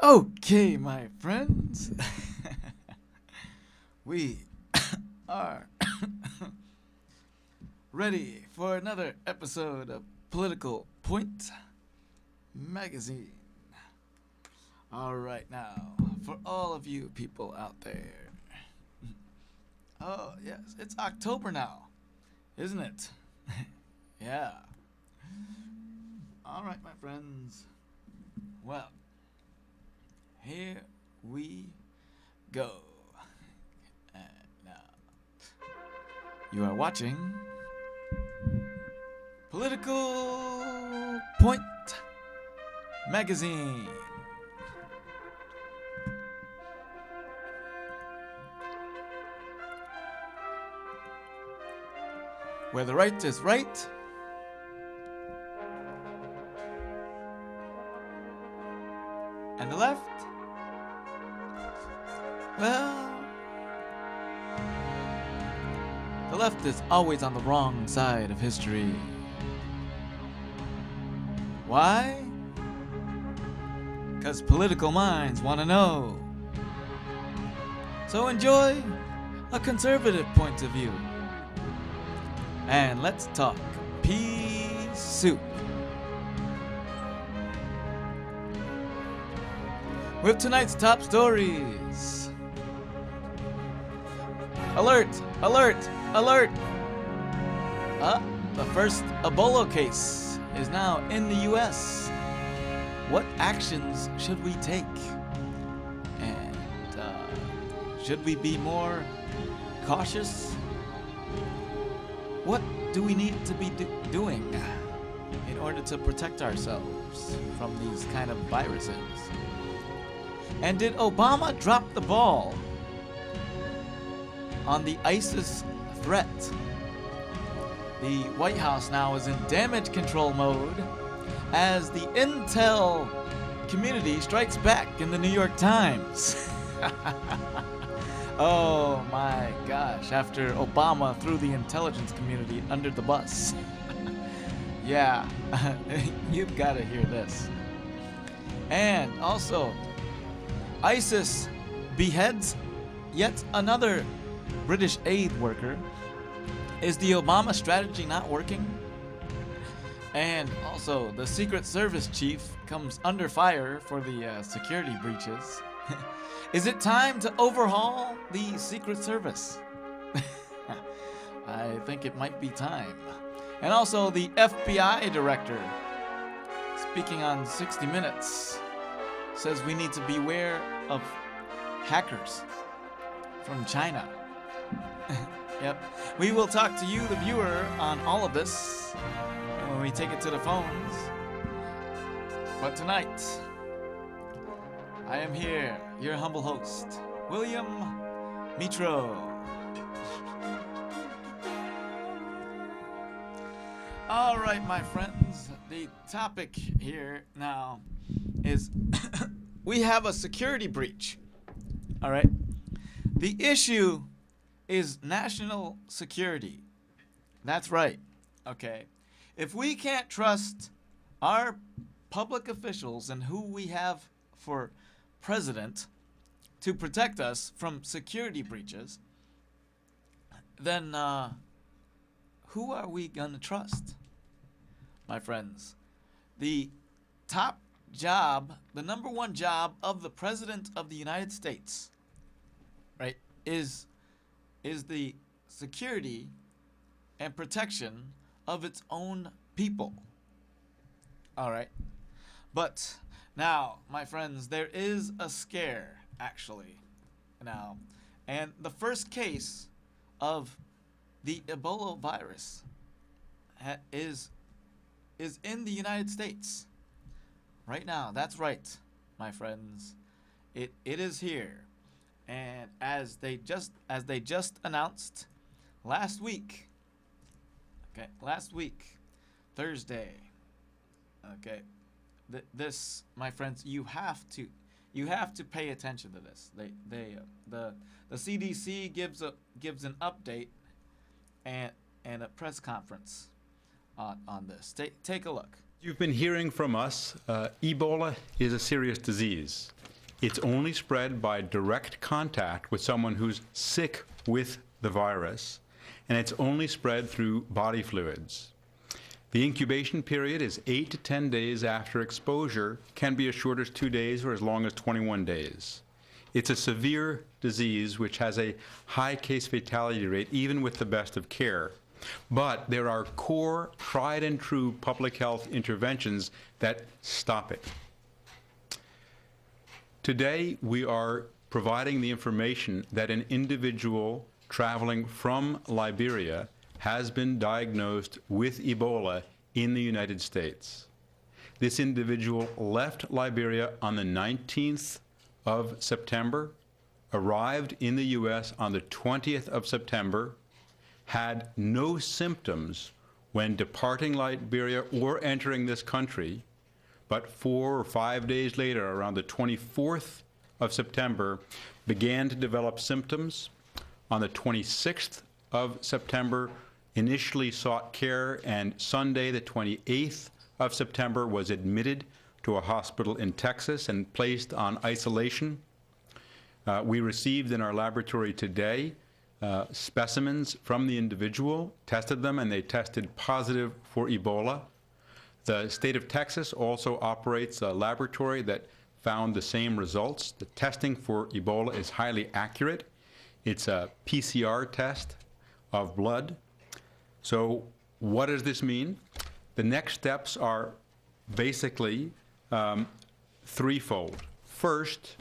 Okay, my friends. We are ready for another episode of Political Point Magazine. All right, now, for all of you people out there. Oh, yes, it's October now, isn't it? Yeah. All right, my friends. Well, here we go. Now, you are watching Political Point Magazine. Where the right is right and the left, well, the left is always on the wrong side of history. Why? Because political minds want to know. So enjoy a conservative point of view. And let's talk pea soup. With tonight's top stories. Alert! Alert! Alert! The first Ebola case is now in the US. What actions should we take? And should we be more cautious? What do we need to be doing in order to protect ourselves from these kind of viruses? And did Obama drop the ball on the ISIS threat? The White House now is in damage control mode as the intel community strikes back in the New York Times. Oh my gosh, after Obama threw the intelligence community under the bus. Yeah, you've got to hear this. And also, ISIS beheads yet another British aid worker. Is the Obama strategy not working? And also, the Secret Service chief comes under fire for the security breaches. Is it time to overhaul the Secret Service? I think it might be time. And also, the FBI director, speaking on 60 Minutes, says we need to beware of hackers from China. Yep. We will talk to you, the viewer, on all of this when we take it to the phones. But tonight, I am here, your humble host, William Mitro. All right, my friends, the topic here now is we have a security breach. All right. The issue is national security. That's right. Okay. If we can't trust our public officials and who we have for president to protect us from security breaches, then who are we going to trust? My friends, the top job, the number one job of the President of the United States, right, is the security and protection of its own people. All right. But now, my friends, there is a scare, actually, now. And the first case of the Ebola virus is in the United States right now. That's right, my friends. It is here. And as they just announced last week, Thursday, this, my friends, you have to pay attention to this. The CDC gives an update and a press conference on this. Take a look. You've been hearing from us, Ebola is a serious disease. It's only spread by direct contact with someone who's sick with the virus, and it's only spread through body fluids. The incubation period is 8 to 10 days after exposure, can be as short as 2 days or as long as 21 days. It's a severe disease which has a high case fatality rate even with the best of care. But there are core, tried and true public health interventions that stop it. Today, we are providing the information that an individual traveling from Liberia has been diagnosed with Ebola in the United States. This individual left Liberia on the 19th of September, arrived in the U.S. on the 20th of September, had no symptoms when departing Liberia or entering this country, but 4 or 5 days later, around the 24th of September, began to develop symptoms. On the 26th of September, initially sought care, and Sunday, the 28th of September, was admitted to a hospital in Texas and placed on isolation. We received in our laboratory today specimens from the individual, tested them, and they tested positive for Ebola. The state of Texas also operates a laboratory that found the same results. The testing for Ebola is highly accurate. It's a PCR test of blood. So what does this mean? The next steps are basically threefold. First,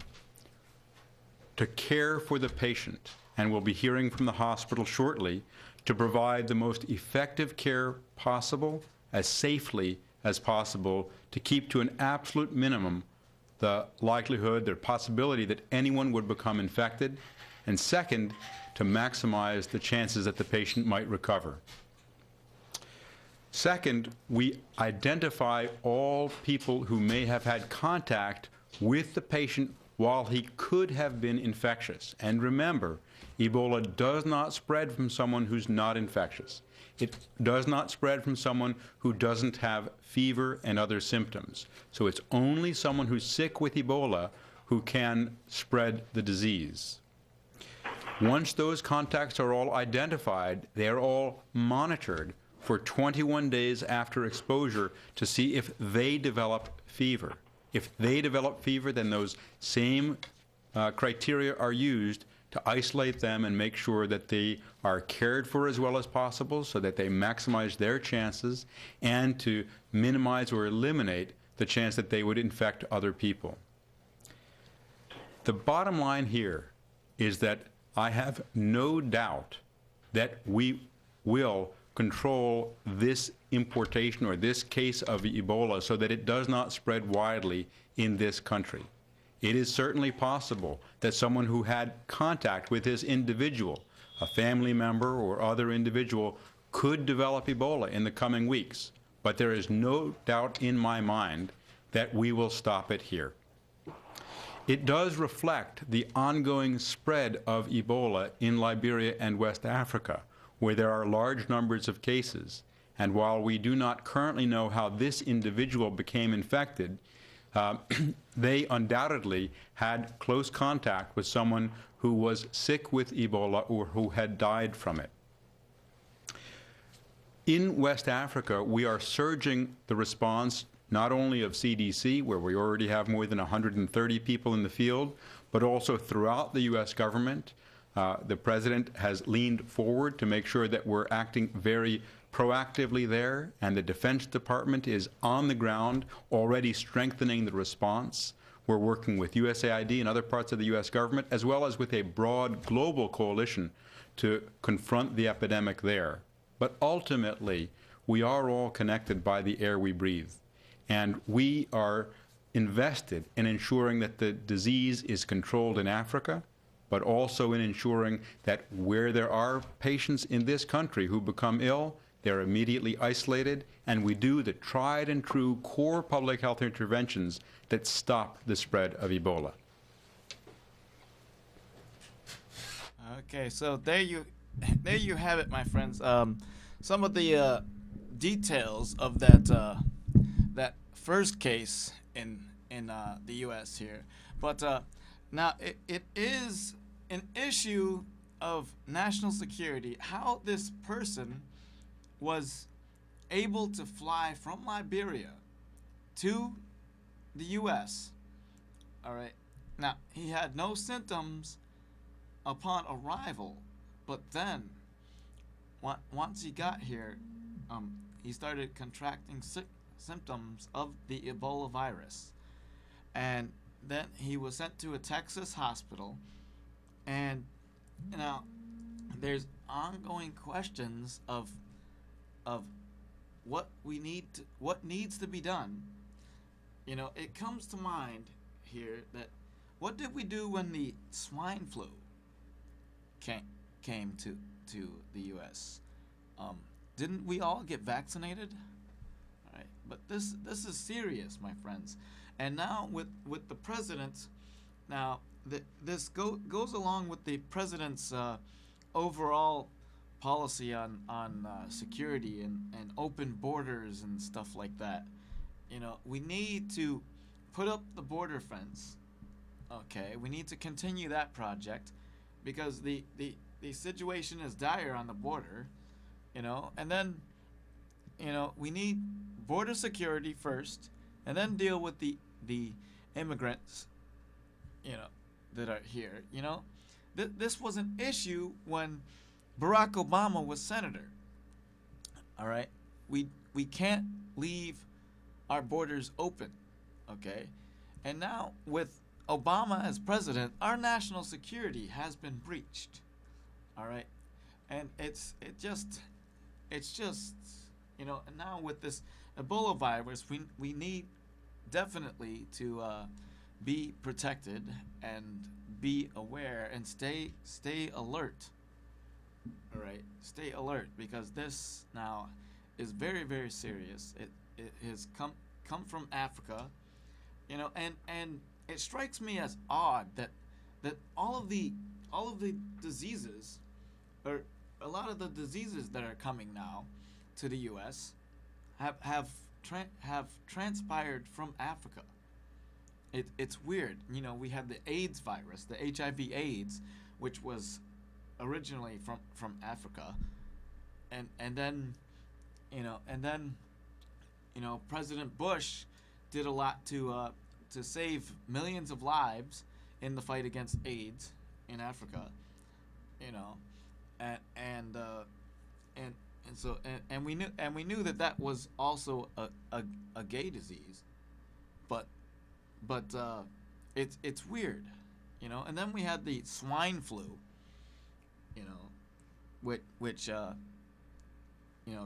to care for the patient, and we'll be hearing from the hospital shortly, to provide the most effective care possible as safely as possible to keep to an absolute minimum the likelihood, the possibility that anyone would become infected, and second, to maximize the chances that the patient might recover. Second, we identify all people who may have had contact with the patient while he could have been infectious. And remember, Ebola does not spread from someone who's not infectious. It does not spread from someone who doesn't have fever and other symptoms. So it's only someone who's sick with Ebola who can spread the disease. Once those contacts are all identified, they're all monitored for 21 days after exposure to see if they develop fever. If they develop fever, then those same criteria are used to isolate them and make sure that they are cared for as well as possible so that they maximize their chances and to minimize or eliminate the chance that they would infect other people. The bottom line here is that I have no doubt that we will control this importation or this case of Ebola so that it does not spread widely in this country. It is certainly possible that someone who had contact with this individual, a family member or other individual, could develop Ebola in the coming weeks. But there is no doubt in my mind that we will stop it here. It does reflect the ongoing spread of Ebola in Liberia and West Africa, where there are large numbers of cases. And while we do not currently know how this individual became infected, they undoubtedly had close contact with someone who was sick with Ebola or who had died from it. In West Africa, we are surging the response not only of CDC, where we already have more than 130 people in the field, but also throughout the U.S. government. The President has leaned forward to make sure that we're acting very proactively there, and the Defense Department is on the ground already strengthening the response. We're working with USAID and other parts of the U.S. government, as well as with a broad global coalition to confront the epidemic there. But ultimately, we are all connected by the air we breathe, and we are invested in ensuring that the disease is controlled in Africa, but also in ensuring that where there are patients in this country who become ill, they're immediately isolated, and we do the tried and true core public health interventions that stop the spread of Ebola. Okay, so there you have it, my friends. Some of the details of that first case in in the U.S. here. But now it is an issue of national security how this person was able to fly from Liberia to the U.S. All right. Now, he had no symptoms upon arrival, but then once he got here, he started contracting symptoms of the Ebola virus. And then he was sent to a Texas hospital. And now there's ongoing questions of what needs to be done. It comes to mind here that what did we do when the swine flu came to the U.S.? Didn't we all get vaccinated? All right, but this is serious, my friends. And now with the president, now this goes along with the president's overall policy on security and open borders and stuff like that. We need to put up the border fence. Okay, we need to continue that project because the situation is dire on the border, and then, we need border security first and then deal with the immigrants, that are here. This was an issue when Barack Obama was senator. All right, we can't leave our borders open, okay? And now with Obama as president, our national security has been breached. All right, and it's just, and now with this Ebola virus, we need definitely to be protected and be aware and stay alert. All right, stay alert because this now is very, very serious. It has come from Africa, and it strikes me as odd that all of the diseases, or a lot of the diseases that are coming now to the U.S. have transpired from Africa. It's weird. We had the AIDS virus, the HIV/AIDS, which was originally from Africa, and then President Bush did a lot to save millions of lives in the fight against AIDS in Africa, and we knew that was also a gay disease, but it's weird, and then we had the swine flu, which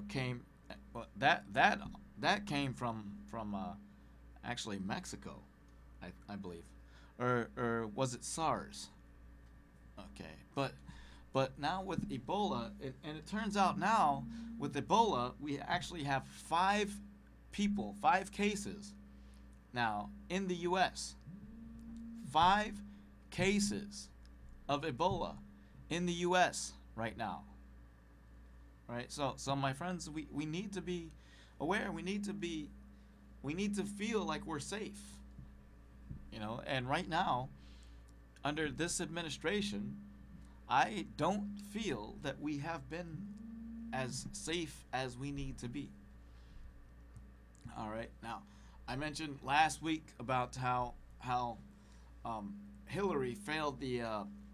came, that came from actually Mexico, I believe, or was it SARS? Okay, but now with Ebola, and it turns out now with Ebola we actually have 5 cases now in the U.S. 5 cases of Ebola in the U.S. right now. Right, so my friends, we need to be aware. We need to feel like we're safe. And right now, under this administration, I don't feel that we have been as safe as we need to be. All right, now I mentioned last week about how Hillary failed the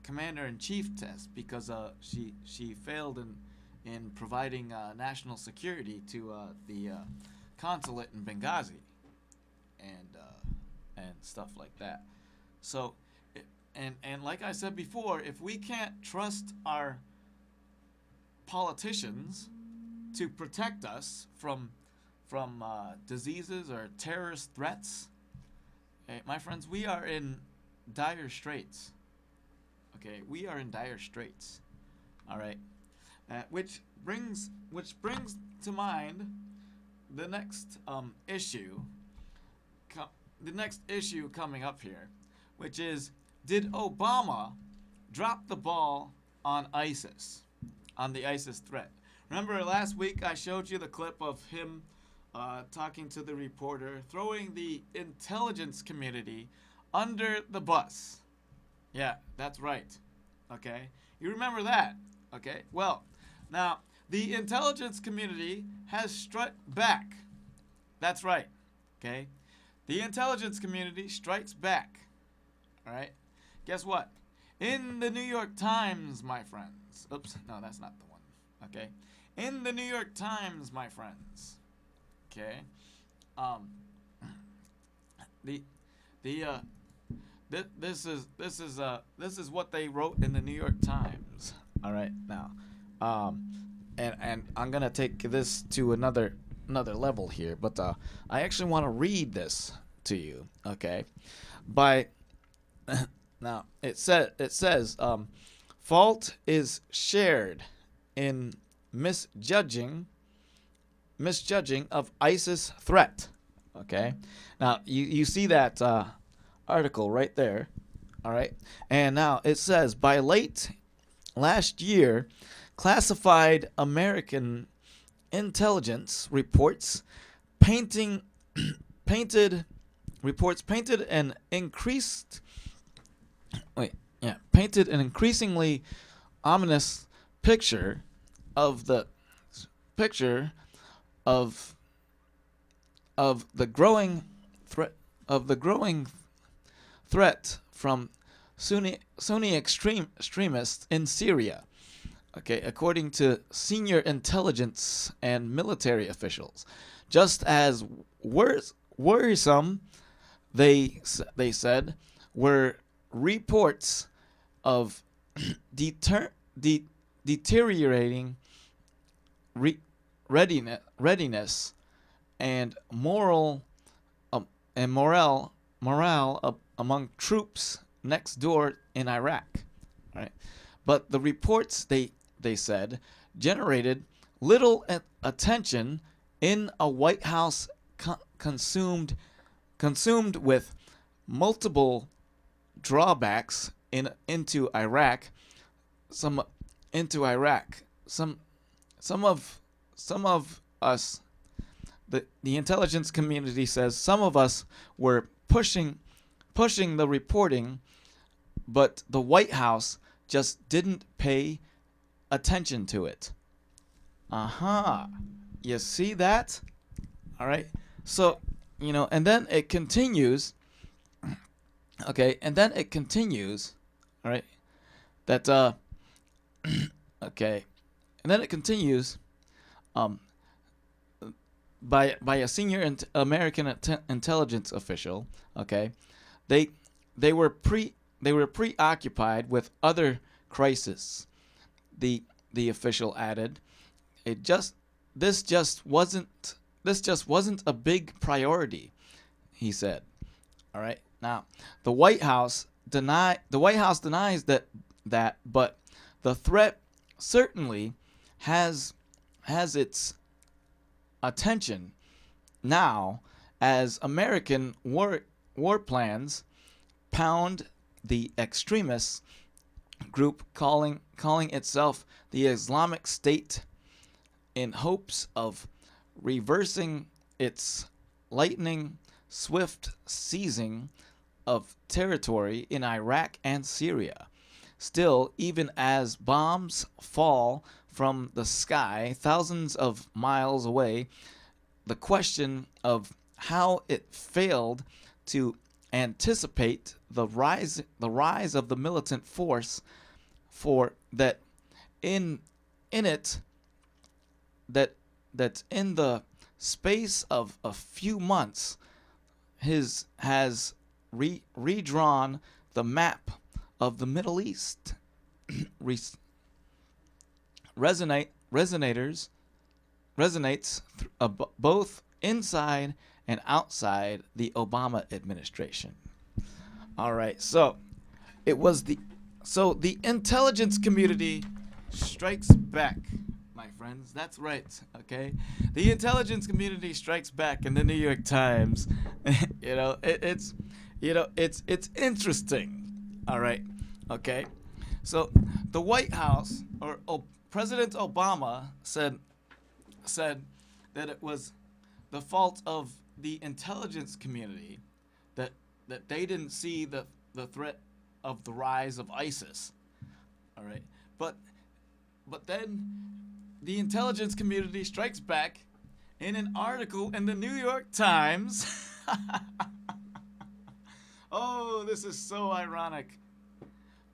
commander-in-chief test because she failed in providing national security to the consulate in Benghazi and stuff like that. So, and like I said before, if we can't trust our politicians to protect us from diseases or terrorist threats, my friends, we are in dire straits. Okay, we are in dire straits. All right. Which brings to mind the next issue. The next issue coming up here, which is, did Obama drop the ball on ISIS, on the ISIS threat? Remember last week I showed you the clip of him talking to the reporter, throwing the intelligence community under the bus. Yeah, that's right. Okay, you remember that? Okay, well, now the intelligence community has struck back. That's right. Okay, the intelligence community strikes back. All right, guess what? In the New York Times, my friends. Oops, no, that's not the one. Okay, in the New York Times, my friends. Okay, um, the the this is what they wrote in the New York Times. All right, now, and I'm gonna take this to another level here, but I actually want to read this to you. Okay, by now it says fault is shared in misjudging of ISIS threat. Okay, now you see that article right there. All right, and now it says by late last year, classified American intelligence reports painting painted reports painted an increased painted an increasingly ominous picture of the picture of the growing threat from Sunni extremists in Syria. Okay, according to senior intelligence and military officials, just as worrisome, they said, were reports of deteriorating readiness and morale among troops next door in Iraq. Right? But the reports, they said, generated little attention in a White House consumed with multiple drawbacks into Iraq. Some of us, the intelligence community says, some of us were pushing the reporting, but the White House just didn't pay attention to it. You see that? All right. So, and then it continues. Okay, and then it continues. All right. That okay. And then it continues by a senior American intelligence official. Okay, they were preoccupied with other crises. The official added, this just wasn't a big priority, he said. All right. Now, the White House denies that, but the threat certainly has its attention now as American war plans pound the extremist group calling itself the Islamic State in hopes of reversing its lightning swift seizing of territory in Iraq and Syria. Still, even as bombs fall from the sky thousands of miles away, the question of how it failed to anticipate the rise of the militant force for that in it that in the space of a few months has redrawn the map of the Middle East. Resonates both inside and outside the Obama administration. All right, so the intelligence community strikes back, my friends. That's right. Okay, the intelligence community strikes back in the New York Times. It's interesting. All right. Okay. So the White House or President Obama said that it was the fault of the intelligence community that they didn't see the threat of the rise of ISIS. All right, but then the intelligence community strikes back in an article in the New York Times. Oh, this is so ironic.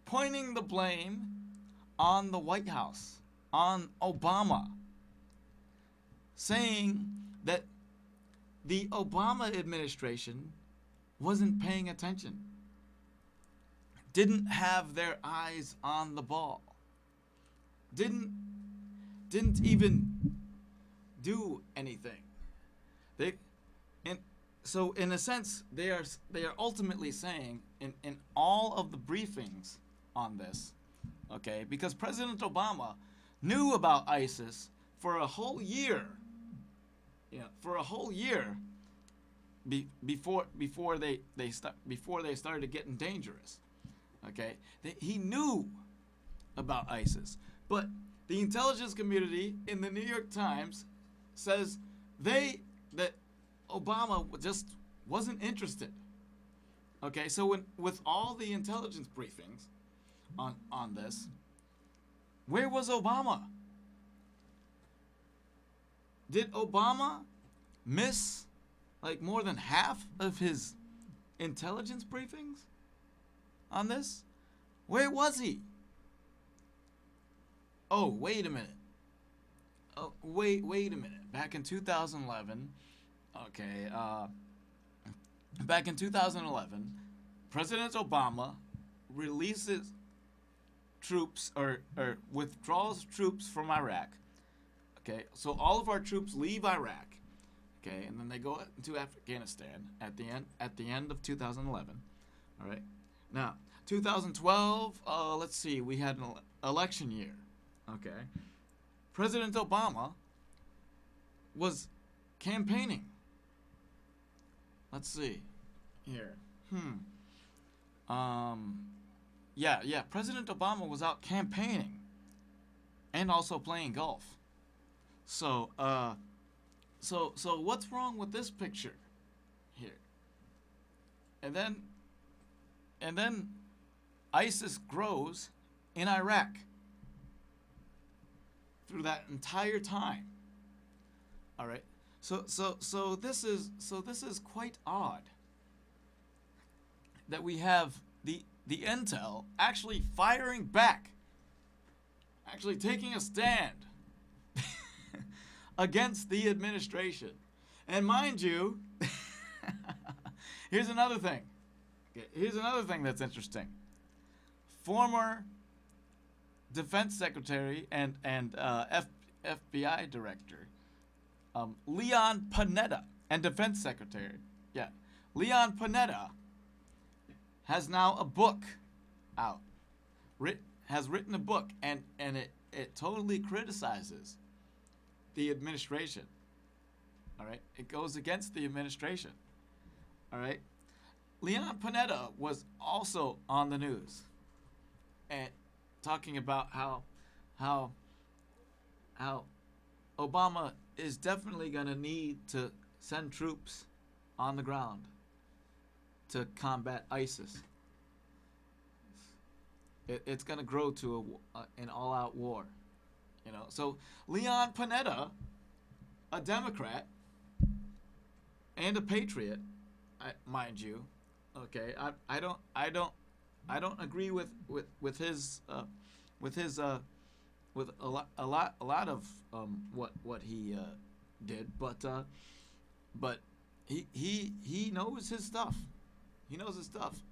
Pointing the blame on the White House, on Obama, saying that the Obama administration wasn't paying attention, didn't have their eyes on the ball, didn't even do anything. So in a sense, they are ultimately saying in all of the briefings on this, okay, because President Obama knew about ISIS for a whole year, before they started getting dangerous, okay. He knew about ISIS, but the intelligence community in the New York Times says that Obama just wasn't interested. Okay, so with all the intelligence briefings on this, where was Obama? Did Obama miss like more than half of his intelligence briefings on this? Where was he? Oh, wait a minute. Oh, wait a minute. Back in 2011, okay, back in 2011, President Obama releases troops or withdraws troops from Iraq. Okay, so all of our troops leave Iraq. Okay, and then they go into Afghanistan at the end of 2011. All right. Now, 2012. Let's see. We had an election year. Okay. President Obama was campaigning. Let's see. Here. Yeah. President Obama was out campaigning and also playing golf. So what's wrong with this picture here? And then ISIS grows in Iraq through that entire time. All right. So this is quite odd that we have the intel actually firing back, actually taking a stand against the administration. And mind you, here's another thing. Here's another thing that's interesting. Former Defense Secretary and FBI Director Leon Panetta, and Defense Secretary, Leon Panetta has now a book out. Has written a book, and it totally criticizes the administration. All right, it goes against the administration. All right, Leon Panetta was also on the news and talking about how Obama is definitely going to need to send troops on the ground to combat ISIS. It's going to grow to an all-out war. So Leon Panetta, a Democrat and a patriot, mind you, okay. I don't agree with his with a lot of what he did, but he knows his stuff. He knows his stuff.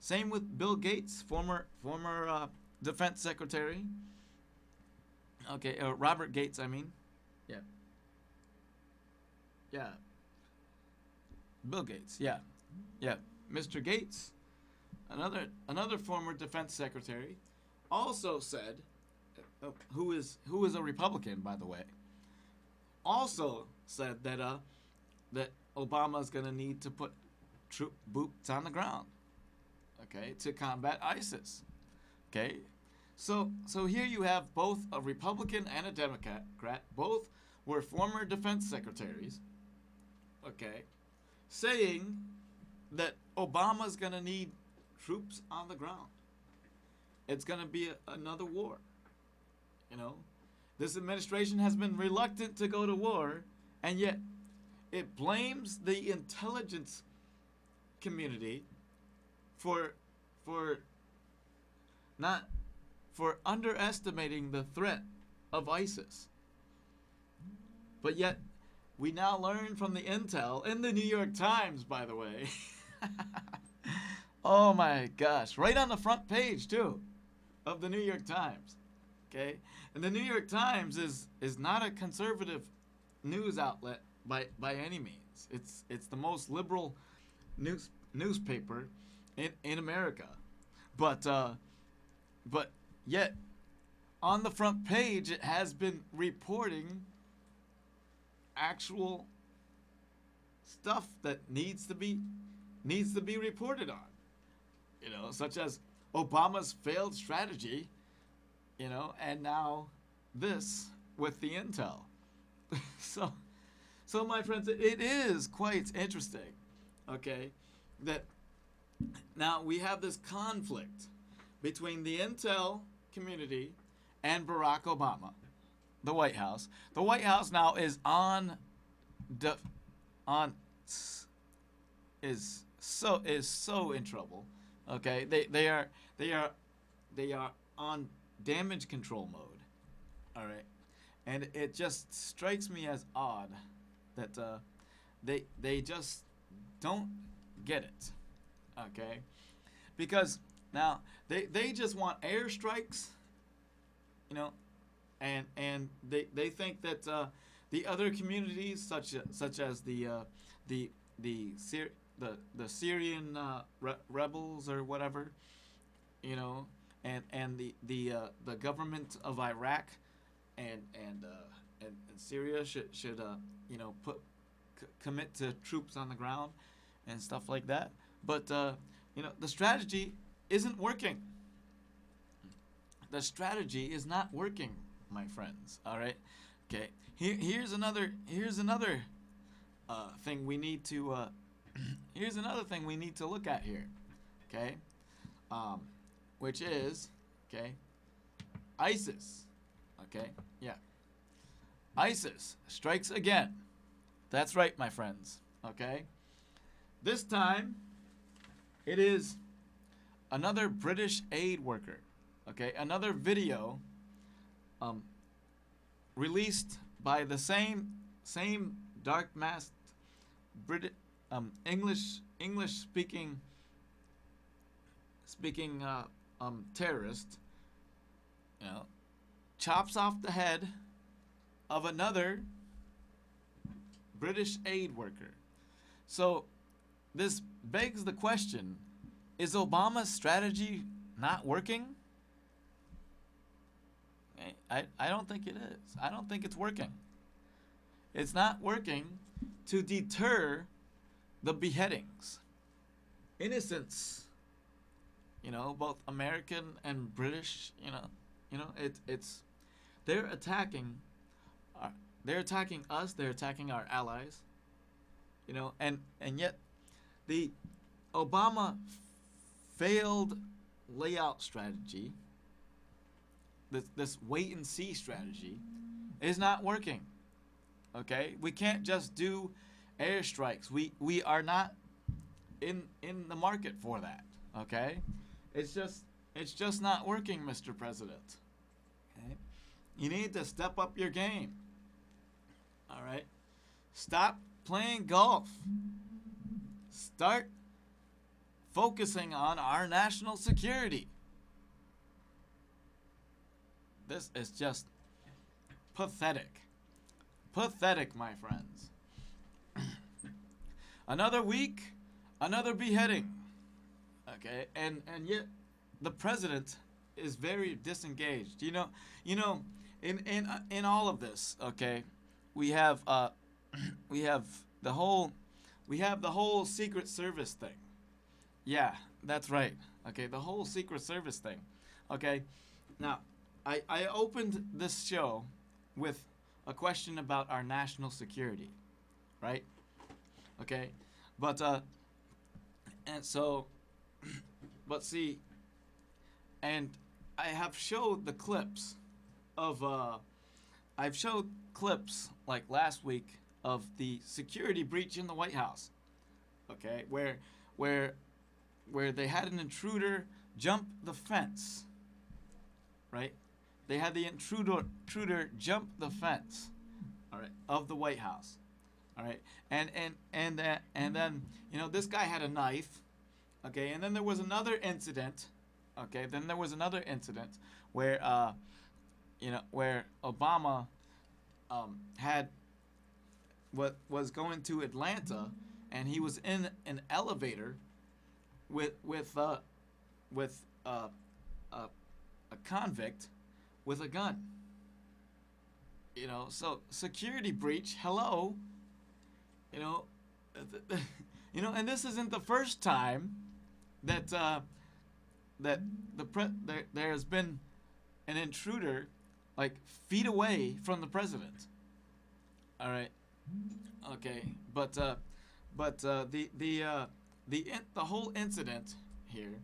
Same with Bill Gates, former Defense Secretary. Okay, Robert Gates, I mean. Yeah. Bill Gates, yeah. Mr. Gates, another former Defense Secretary, also said, who is a Republican, by the way, also said that that Obama is going to need to put boots on the ground, okay, to combat ISIS. Okay, so here you have both a Republican and a Democrat. Both were former defense secretaries. okay, saying that Obama's going to need troops on the ground. It's going to be another war. You know, this administration has been reluctant to go to war, and yet it blames the intelligence community for not for underestimating the threat of ISIS. But yet we now learn from the intel in the New York Times, by the way. Oh my gosh, right on the front page too of the New York Times. Okay? And the New York Times is not a conservative news outlet by any means. It's the most liberal newspaper in America. But yet on the front page it has been reporting actual stuff that needs to be reported on. You know, such as Obama's failed strategy, you know, and now this with the intel. So my friends, it is quite interesting, okay, that now we have this conflict between the intel community and Barack Obama, the White House. The White House now is so in trouble. Okay, they are on damage control mode. All right, and it just strikes me as odd that they just don't get it. Okay, because now they just want airstrikes, you know, and they think that the other communities such as the Syrian rebels or whatever, you know, and the government of Iraq and Syria should you know commit to troops on the ground and stuff like that. But you know, the strategy isn't working. The strategy is not working, my friends. All right. Okay. Here's another thing we need to here's another thing we need to look at here. Okay. Which is, okay, ISIS. Okay. Yeah. ISIS strikes again. That's right, my friends. Okay. This time, it is another British aid worker. Okay, another video released by the same dark masked English speaking terrorist, you know, chops off the head of another British aid worker. So this begs the question, is Obama's strategy not working? I don't think it is. I don't think it's working. It's not working to deter the beheadings. Innocents, you know, both American and British, you know, it's they're attacking us, they're attacking our allies, you know, and yet the Obama failed layout strategy, this wait and see strategy, is not working. Okay, we can't just do airstrikes. We are not in the market for that. Okay, it's just not working, Mr. President. Okay, you need to step up your game. All right, stop playing golf. Start focusing on our national security. This is just pathetic. Pathetic, my friends. Another week, another beheading. Okay, and yet the president is very disengaged. You know, in all of this, okay, we have the whole Secret Service thing. Yeah, that's right. Okay, the whole Secret Service thing. Okay, now I opened this show with a question about our national security, right? Okay, but and so, but see, and I have showed the clips of I've showed clips like last week of the security breach in the White House. Okay, where where they had an intruder jump the fence. Right, they had the intruder jump the fence. All right, of the White House. All right, and then this guy had a knife. Okay, and then there was another incident. Okay, then there was another incident where where Obama had what was going to Atlanta, and he was in an elevator with a convict with a gun. So security breach. Hello. You know, and this isn't the first time that there has been an intruder like feet away from the president. All right. Okay. But the whole incident here,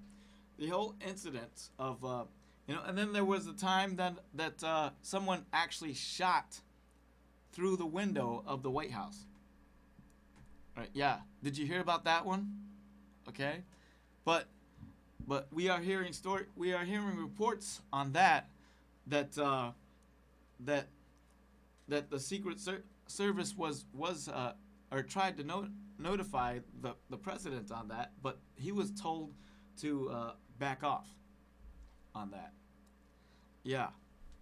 the whole incident of and then there was a time that someone actually shot through the window of the White House. Right? Yeah. Did you hear about that one? Okay. But we are hearing reports on that the Secret Service was or tried to notify the president on that, but he was told to back off on that. Yeah.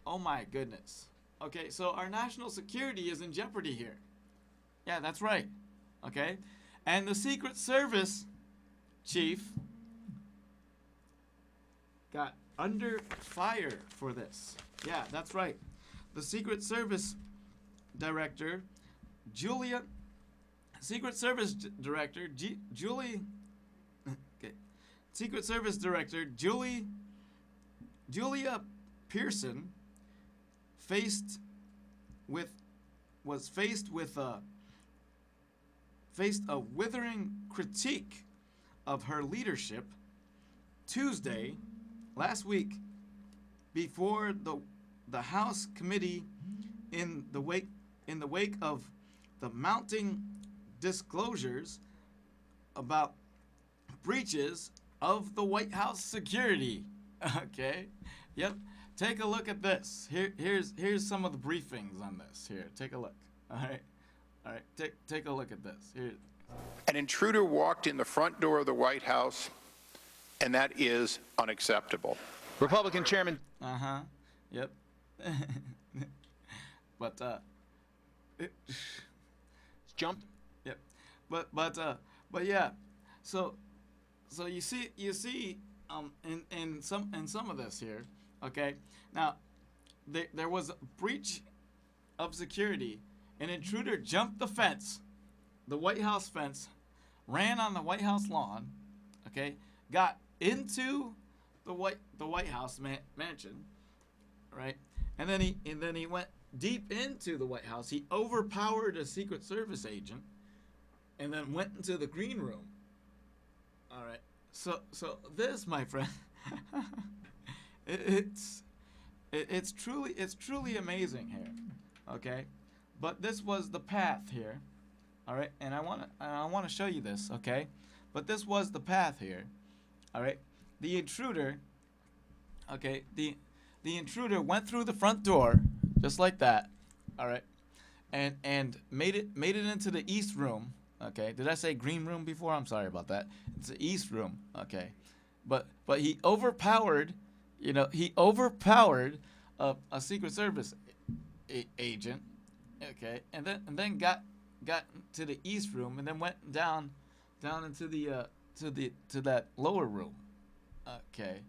Oh my goodness. Okay, so our national security is in jeopardy here. Yeah, that's right. Okay? And the Secret Service chief got under fire for this. Yeah, that's right. The Secret Service Director, Julia Secret Service Director Julie okay. Secret Service Director Julia Pearson faced a withering critique of her leadership Tuesday last week before the House committee in the wake of the mounting disclosures about breaches of the White House security. Okay. Yep. Take a look at this. Here's some of the briefings on this. Here, take a look. All right. Take a look at this. Here. An intruder walked in the front door of the White House, and that is unacceptable. Republican Chairman. Yep. But Jump. Yep. But yeah. So you see in some of this here. Okay. Now there was a breach of security. An intruder jumped the fence, the White House fence, ran on the White House lawn. Okay. Got into the White House mansion, right? And then he went deep into the White House. He overpowered a Secret Service agent, and then went into the green room. All right. So this, my friend, it's truly amazing here. Okay, but this was the path here. All right, and I want to show you this. Okay, but this was the path here. All right, the intruder. Okay, the intruder went through the front door just like that. All right, and made it into the east room. Okay, did I say green room before? I'm sorry about that. It's the east room. Okay, but he overpowered. He overpowered a Secret Service agent. Okay, and then got to the east room, and then went down into the to that lower room. Okay,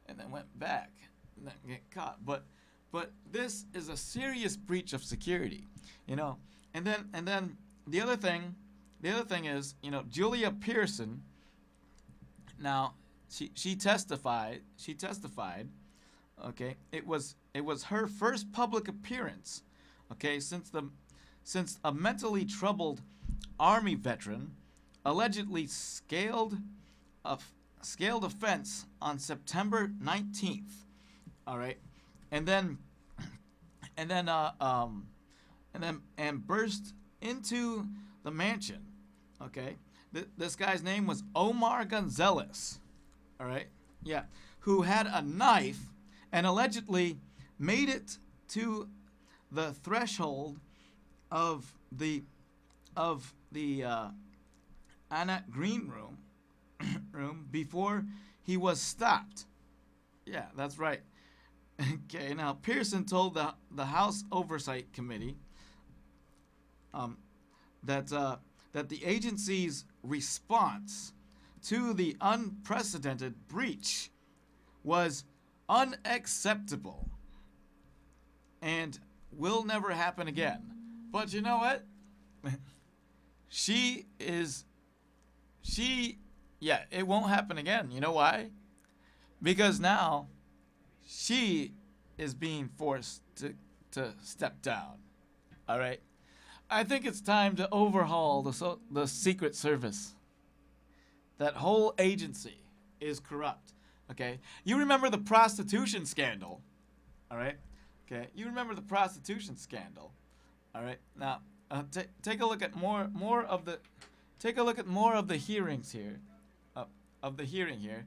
and then went back and then get caught. But this is a serious breach of security, And then the other thing is, Julia Pearson. Now, she testified. Okay, it was her first public appearance. Okay, since a mentally troubled Army veteran allegedly scaled a fence on September 19th. All right, and then burst into the mansion. Okay, this guy's name was Omar Gonzalez. All right, yeah, who had a knife and allegedly made it to the threshold of the Annette Green room before he was stopped. Yeah, that's right. Okay, now Pearson told the House Oversight Committee that the agency's response to the unprecedented breach was unacceptable and will never happen again. But you know what? Yeah, it won't happen again. You know why? Because now she is being forced to step down. All right? I think it's time to overhaul the Secret Service. That whole agency is corrupt. Okay? You remember the prostitution scandal. All right? Okay? You remember the prostitution scandal. All right? Now, take a look at more of the hearings here. Of the hearing here.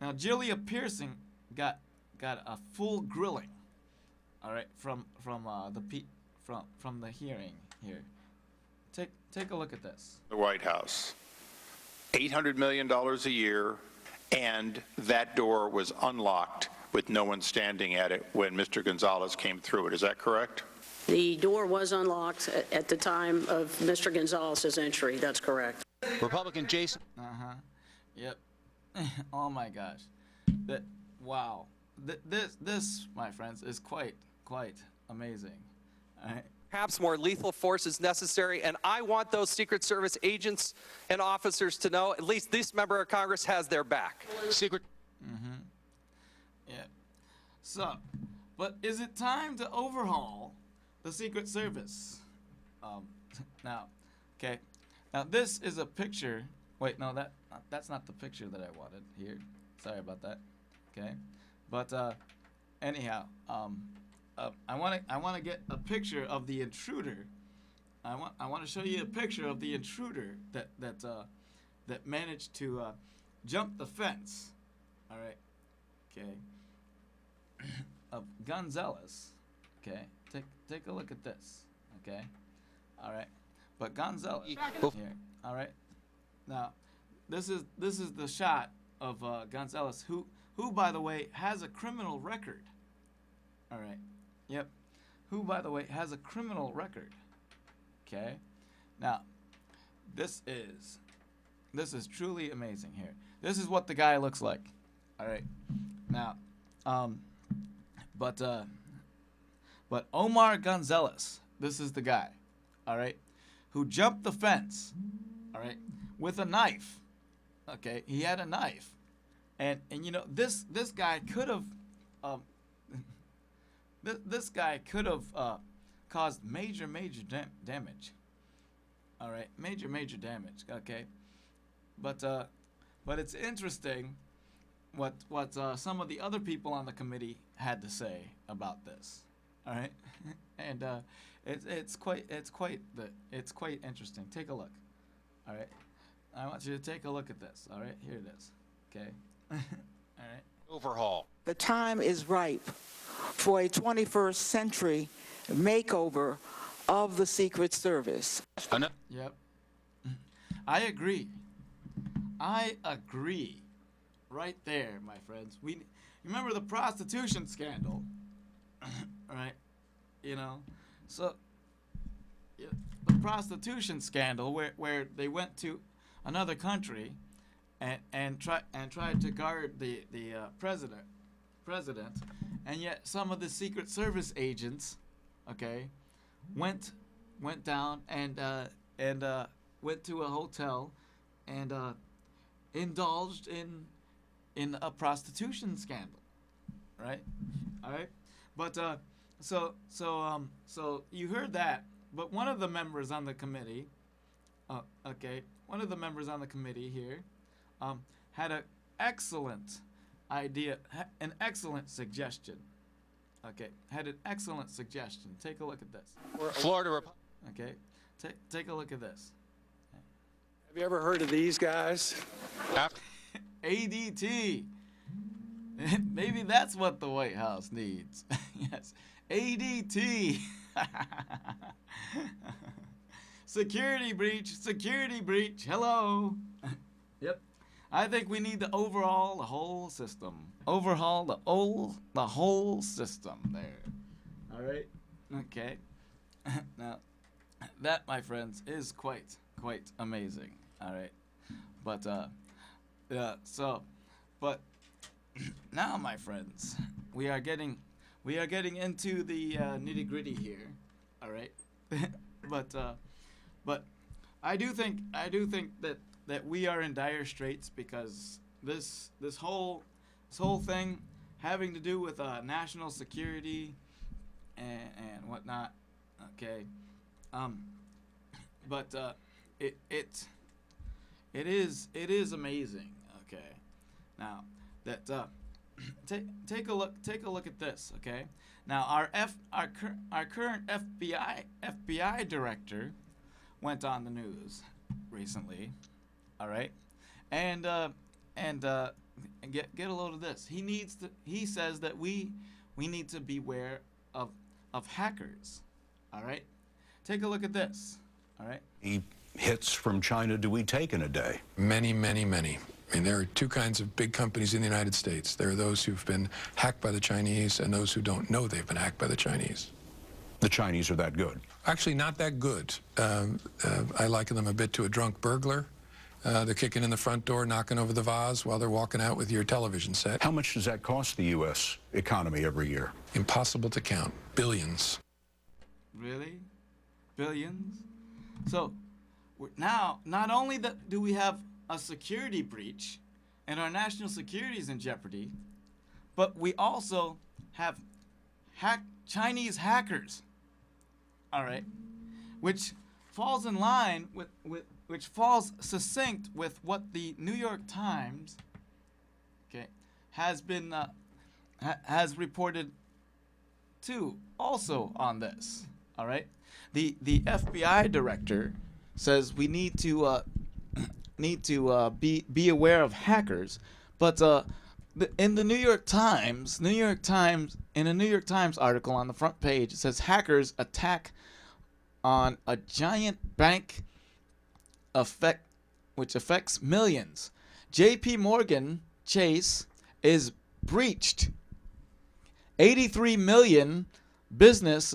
Now, Julia Pearson got a full grilling. All right, from the hearing here. Take a look at this. The White House. $800 million a year, and that door was unlocked with no one standing at it when Mr. Gonzalez came through it. Is that correct? The door was unlocked at the time of Mr. Gonzalez's entry. That's correct. Republican Jason. Yep. Oh my gosh. Wow. This, my friends, is quite amazing. All right. Perhaps more lethal force is necessary, and I want those Secret Service agents and officers to know at least this member of Congress has their back. Secret. Yeah. So, but is it time to overhaul the Secret Service? Now, okay. Now this is a picture. Wait, no, that's not the picture that I wanted here. Sorry about that. Okay, but anyhow, I want to get a picture of the intruder. I want to show you a picture of the intruder that managed to jump the fence. All right. Okay. Of Gonzalez. Okay. Take a look at this. Okay. All right. But Gonzalez here. All right. Now, this is the shot of Gonzalez, who by the way has a criminal record. All right. Yep. Who by the way has a criminal record. Okay. Now, this is truly amazing here. This is what the guy looks like. All right. Now, but Omar Gonzalez, this is the guy. All right, who jumped the fence. All right, with a knife. Okay, he had a knife, and you know this guy could have this guy could have caused major damage. All right, major damage. Okay, but it's interesting what some of the other people on the committee had to say about this. All right, and it's quite interesting. Take a look. All right, I want you to take a look at this. All right, here it is. Okay, all right. Overhaul. The time is ripe for a 21st century makeover of the Secret Service. Yep. I agree. Right there, my friends. You remember the prostitution scandal, right? You know, so yeah, the prostitution scandal where they went to another country and tried to guard the president, and yet some of the Secret Service agents, okay, went down and went to a hotel and indulged in a prostitution scandal, right? All right, but so you heard that, but one of the members on the committee, okay, one of the members on the committee here, had an excellent idea, an excellent suggestion. Okay, had an excellent suggestion. Take a look at this. Florida Republican. Okay, take a look at this. Have you ever heard of these guys? ADT. Maybe that's what the White House needs. Yes, ADT. Security breach, security breach. Hello. Yep. I think we need to overhaul the whole system. Overhaul the whole system there. All right. Okay. Now, that, my friends, is quite amazing. All right. But yeah. So, but now, my friends, we are getting into the nitty-gritty here. All right. But I do think that we are in dire straits because this whole thing having to do with national security and whatnot. Okay. But it is amazing. Okay. Now that take a look at this. Okay. Now our current FBI director went on the news recently. All right, and get a load of this. He says that we need to beware of hackers. All right, take a look at this. All right. Hits from China do we take in a day? Many, many, many. I mean, there are two kinds of big companies in the United States. There are those who've been hacked by the Chinese and those who don't know they've been hacked by the Chinese. The Chinese are that good? Actually, not that good. I liken them a bit to a drunk burglar. They're kicking in the front door, knocking over the vase while they're walking out with your television set. How much does that cost the U.S. economy every year? Impossible to count. Billions. Really? Billions? So now, not only do we have a security breach and our national security is in jeopardy, but we also have Chinese hackers. All right, which falls in line with which falls succinct with what the New York Times, okay, has been has reported too, also on this. All right, the FBI director says we need to be aware of hackers, but in the New York Times, in a New York Times article on the front page, it says hackers attack on a giant bank which affects millions. J.P. Morgan Chase is breached. 83 million business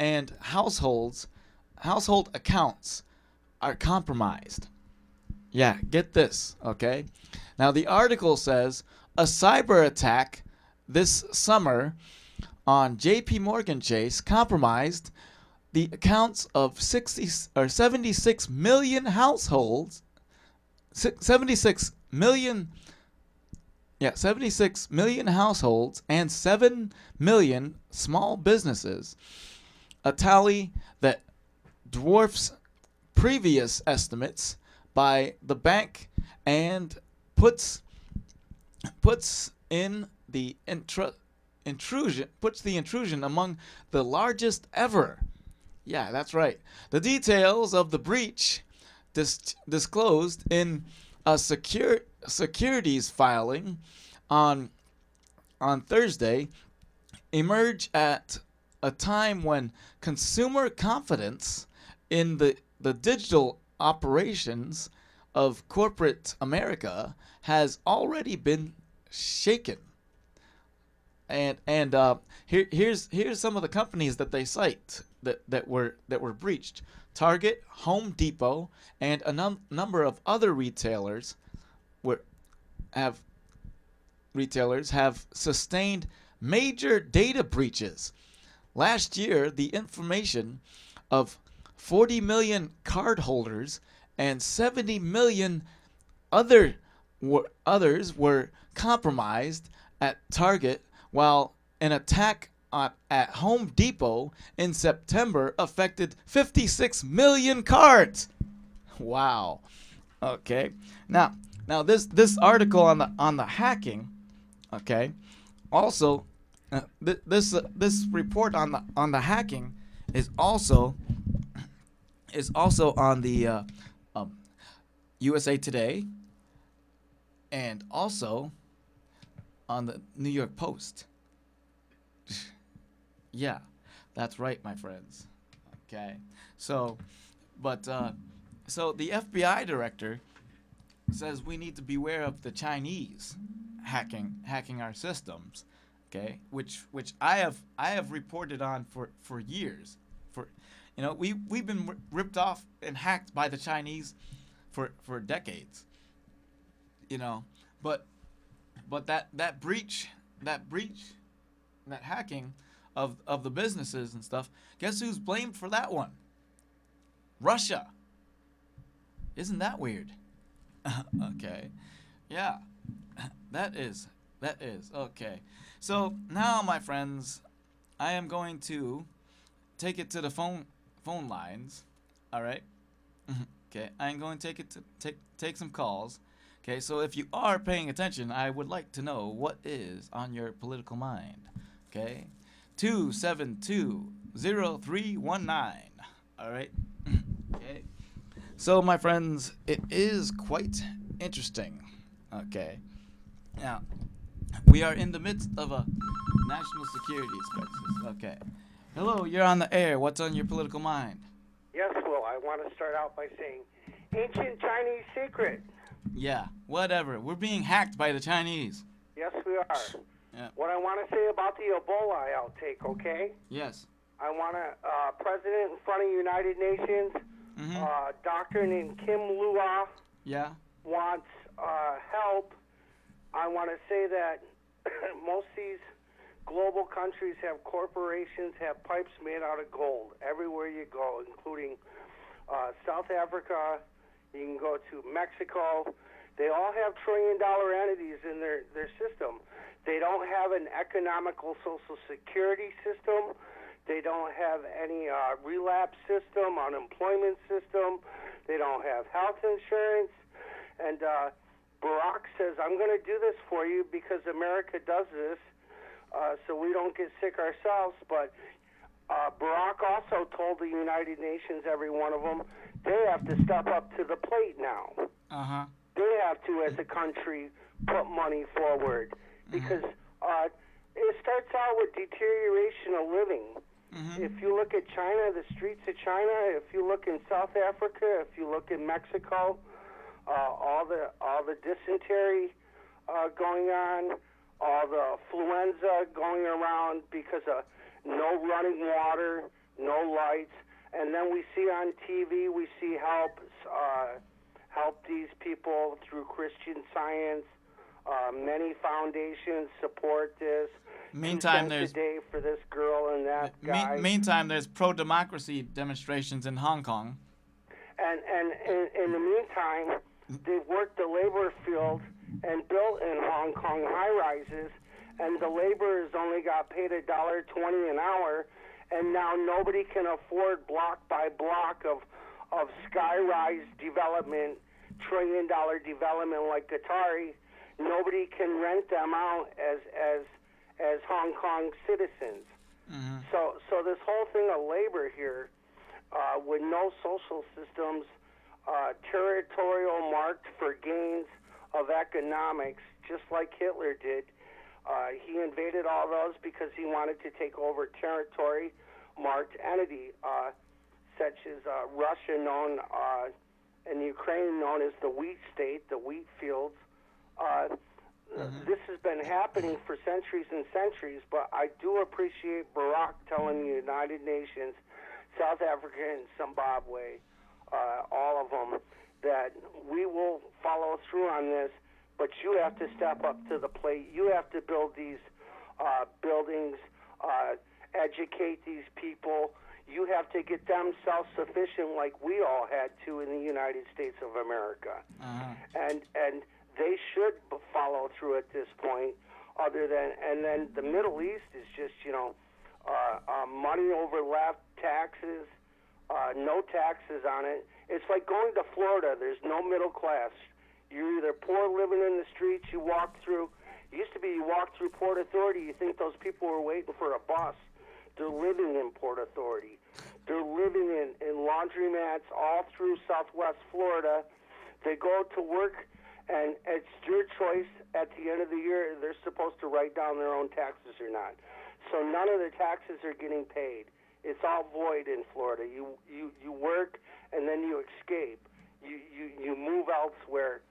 and household accounts are compromised. Yeah, get this, okay? Now the article says a cyber attack this summer on J.P. Morgan Chase compromised the accounts of 76 million households, 76 million households and 7 million small businesses, a tally that dwarfs previous estimates by the bank and puts the intrusion among the largest ever. Yeah, that's right. The details of the breach disclosed in a securities filing on Thursday emerge at a time when consumer confidence in the digital operations of corporate America has already been shaken. And here's some of the companies that they cite that were breached. Target, Home Depot, and a number of other retailers have sustained major data breaches. Last year, the information of 40 million cardholders and 70 million others were compromised at Target, while an attack at Home Depot in September affected 56 million cards. Wow. Okay. Now this article on the hacking, okay, also this report on the hacking is also on the USA Today and also on the New York Post. Yeah, that's right, my friends. Okay, so the FBI director says we need to beware of the Chinese hacking our systems. Okay, which I have reported on for years. We've been ripped off and hacked by the Chinese for decades. But that breach, that hacking of the businesses and stuff, guess who's blamed for that one? Russia. Isn't that weird? Okay. Yeah. That is okay. So now, my friends, I am going to take it to the phone lines. All right. Okay. I'm going to take some calls. Okay. So if you are paying attention, I would like to know what is on your political mind. Okay. 272-0319. All right. Okay. So, my friends, it is quite interesting. Okay. Now, we are in the midst of a national security crisis. Okay. Hello, you're on the air. What's on your political mind? Yes, well, I want to start out by saying ancient Chinese secret. Yeah, whatever. We're being hacked by the Chinese. Yes, we are. Yeah. What I want to say about the Ebola outtake, okay? Yes. I want a president in front of United Nations, a doctor named Kim Lua, Yeah. wants help. I want to say that most of these global countries have corporations, have pipes made out of gold everywhere you go, including South Africa. You can go to Mexico. They all have trillion-dollar entities in their system. They don't have an economical social security system. They don't have any relapse system, unemployment system. They don't have health insurance. And Barack says, I'm going to do this for you because America does this so we don't get sick ourselves. But Barack also told the United Nations, every one of them, they have to step up to the plate now. Uh-huh. They have to, as a country, put money forward because it starts out with deterioration of living. If you look at China, the streets of China, if you look in South Africa, if you look in Mexico, all the dysentery going on, all the influenza going around because of no running water, no lights, and then we see on TV, we see help these people through Christian Science. Many foundations support this. Meantime, there's a day for this girl and that guy. Meantime, there's pro-democracy demonstrations in Hong Kong. And in the meantime, they've worked the labor field and built in Hong Kong high-rises, and the laborers only got paid $1.20 an hour, and now nobody can afford block by block of sky-rise development, trillion-dollar development like Qatari. Nobody can rent them out as Hong Kong citizens. So this whole thing of labor here, with no social systems, territorial marked for gains of economics, just like Hitler did. He invaded all those because he wanted to take over territory marked entity, such as Russia known and Ukraine known as the wheat state, the wheat fields. This has been happening for centuries and centuries, but I do appreciate Barack telling the United Nations, South Africa and Zimbabwe, all of them, that we will follow through on this, but you have to step up to the plate. You have to build these buildings, educate these people. You have to get them self-sufficient like we all had to in the United States of America. And they should follow through at this point, and then the Middle East is just, money overlap, taxes, no taxes on it. It's like going to Florida. There's no middle class. You're either poor living in the streets, you walk through. It used to be you walk through Port Authority, you think those people were waiting for a bus. They're living in Port Authority. They're living in laundromats all through Southwest Florida. They go to work, and it's your choice at the end of the year. They're supposed to write down their own taxes or not. So none of the taxes are getting paid. It's all void in Florida. You work, and then you escape. You move elsewhere.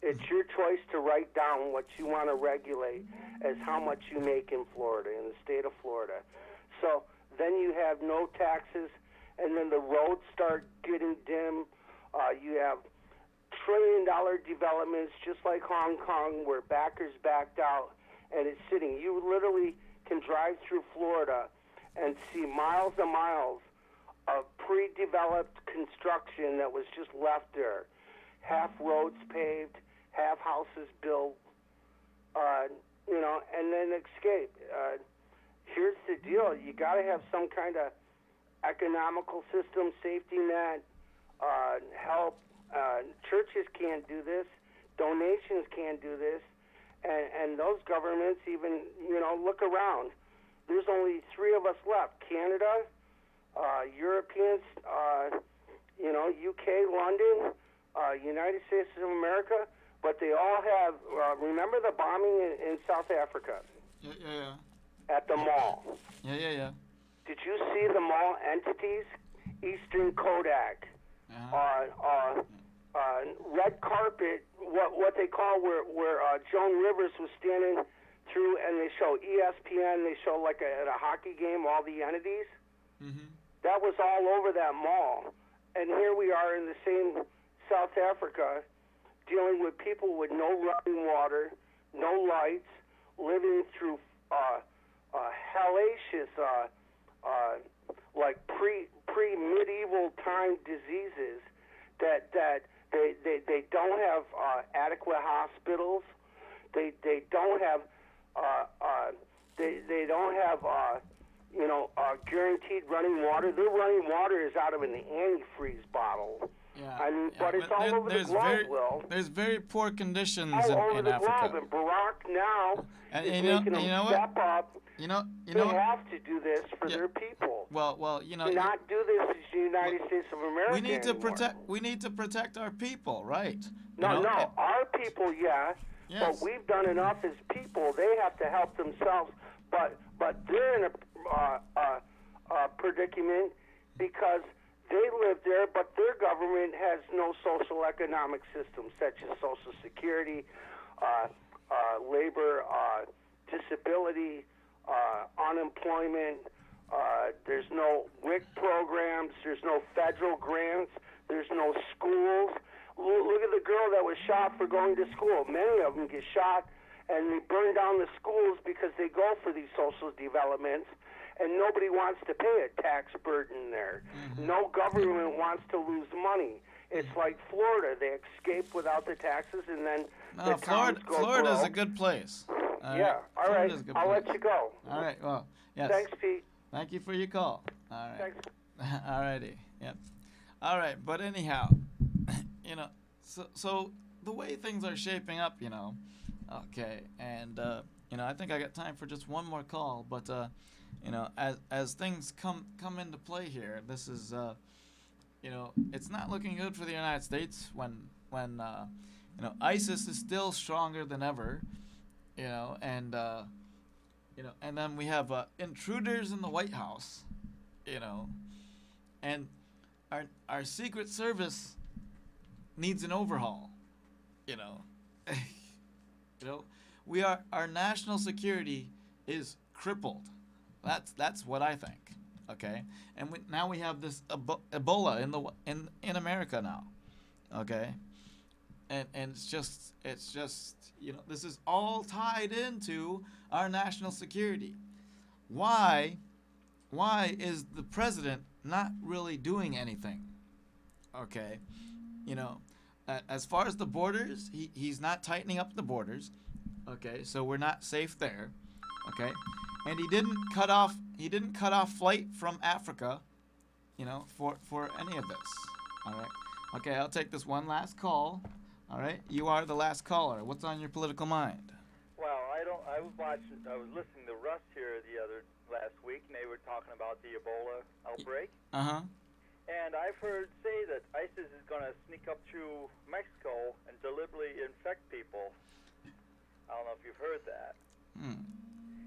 It's your choice to write down what you want to regulate as how much you make in Florida, in the state of Florida. So then you have no taxes, and then the roads start getting dim. You have trillion-dollar developments just like Hong Kong where backers backed out, and it's sitting. You literally can drive through Florida and see miles and miles of pre-developed construction that was just left there. Half roads paved, half houses built, and then escape. Here's the deal. You got to have some kind of economical system, safety net, help. Churches can't do this. Donations can't do this. And those governments even, look around. There's only 3 of us left. Canada, Europeans, UK, London, United States of America, but they all have, remember the bombing in South Africa? Yeah. At the mall. Yeah. Did you see the mall entities? Eastern Kodak, red carpet, what they call where Joan Rivers was standing through, and they show ESPN, they show like at a hockey game all the entities. Mm-hmm. That was all over that mall. And here we are in the same South Africa dealing with people with no running water, no lights, living through hellacious, like pre-medieval time diseases that they don't have adequate hospitals. They don't have they don't have guaranteed running water. Their running water is out of an antifreeze bottle. Yeah. But it's all over the globe, Will. There's very poor conditions all over in the Africa. globe, and Barack now And is you know- making and you them know what? step up. You know They what? have to do this for their people. Well, Not do this as the United States of America we need to anymore. We need to protect our people, right? No, our people, Yes. but we've done enough as people. They have to help themselves, but they're in a predicament because they live there, but their government has no social economic system such as Social Security, labor, disability, unemployment. There's no WIC programs. There's no federal grants. There's no schools. Look at the girl that was shot for going to school. Many of them get shot, and they burn down the schools because they go for these social developments, and nobody wants to pay a tax burden there. Mm-hmm. No government wants to lose money. It's like Florida. They escape without the taxes, and then the towns go Florida's broke. a good place. Yeah, all right. Florida's a good I'll place. let you go. All right, well, yes. Thanks, Pete. Thank you for your call. All right. Thanks. All righty. Yep. All right, but anyhow, so the way things are shaping up, okay, and I think I got time for just one more call, but as things come into play here, this is it's not looking good for the United States when ISIS is still stronger than ever, and then we have intruders in the White House, and our Secret Service needs an overhaul, our national security is crippled. That's what I think. Okay, and now we have this Ebola in America now. Okay, and it's just this is all tied into our national security. Why is the president not really doing anything? Okay, as far as the borders, he's not tightening up the borders. Okay, so we're not safe there. Okay, and he didn't cut off flight from Africa, you know, for any of this. All right. Okay, I'll take this one last call. All right, you are the last caller. What's on your political mind? Well, I was listening to Russ here last week, and they were talking about the Ebola outbreak. Uh huh. And I've heard say that ISIS is going to sneak up through Mexico and deliberately infect people. I don't know if you've heard that.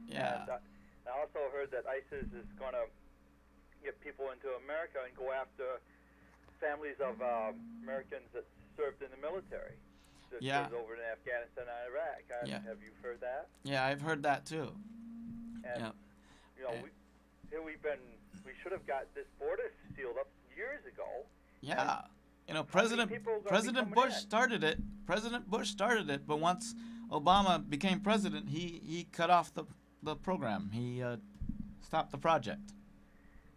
Yeah. And I also heard that ISIS is going to get people into America and go after families of Americans that served in the military. That served over in Afghanistan and Iraq. Have you heard that? Yeah, I've heard that too. And, you know, we should have got this border sealed up years ago. Yeah. You know, President Bush started it. President Bush started it, but once Obama became president, he cut off the program. He stopped the project.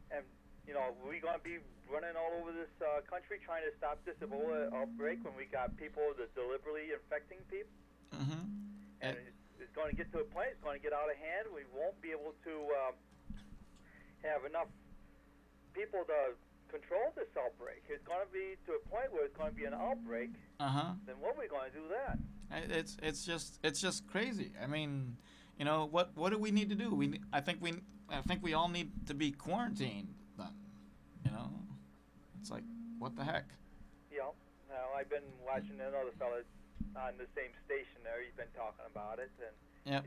And, you know, we're going to be running all over this country trying to stop this Ebola outbreak when we got people that deliberately infecting people. Mm-hmm. And it's going to get to a point, it's going to get out of hand. We won't be able to have enough people to control this outbreak. It's going to be to a point where it's going to be an outbreak. Then what are we going to do then? It's just crazy. I mean, you know, what do we need to do? I think we all need to be quarantined then. You know, it's like, what the heck? Yeah. Now I've been watching another fella on the same station there. He's been talking about it, and and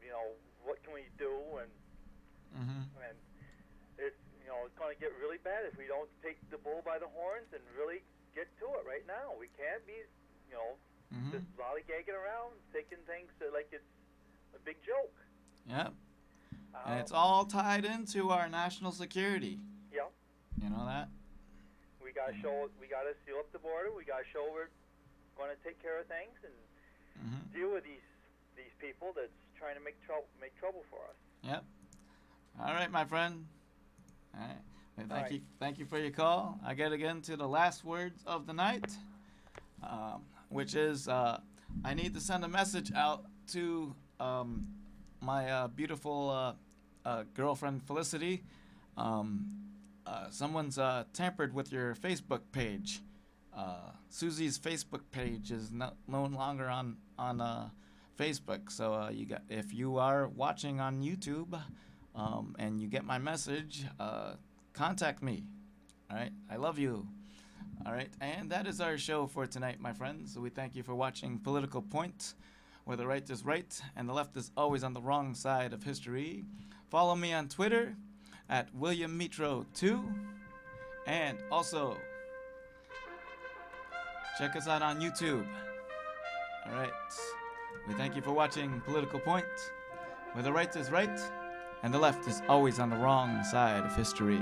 you know, what can we do? And and it's, you know, it's going to get really bad if we don't take the bull by the horns and really get to it right now. We can't be, you know, just lollygagging around, taking things like it's a big joke. Yep. And it's all tied into our national security. Yep. You know that? We got to seal up the border. We got to show we're going to take care of things and deal with these people that's trying to make trouble for us. Yep. All right, my friend. All right. Well, thank you for your call. I get again to the last words of the night, which is I need to send a message out to my beautiful girlfriend Felicity. Someone's tampered with your Facebook page. Susie's Facebook page is no longer on Facebook. So if you are watching on YouTube and you get my message, contact me. All right, I love you. All right, and that is our show for tonight, my friends. So we thank you for watching Political Point, where the right is right and the left is always on the wrong side of history. Follow me on Twitter at WilliamMitro2, and also check us out on YouTube. All right, we thank you for watching Political Point, where the right is right and the left is always on the wrong side of history.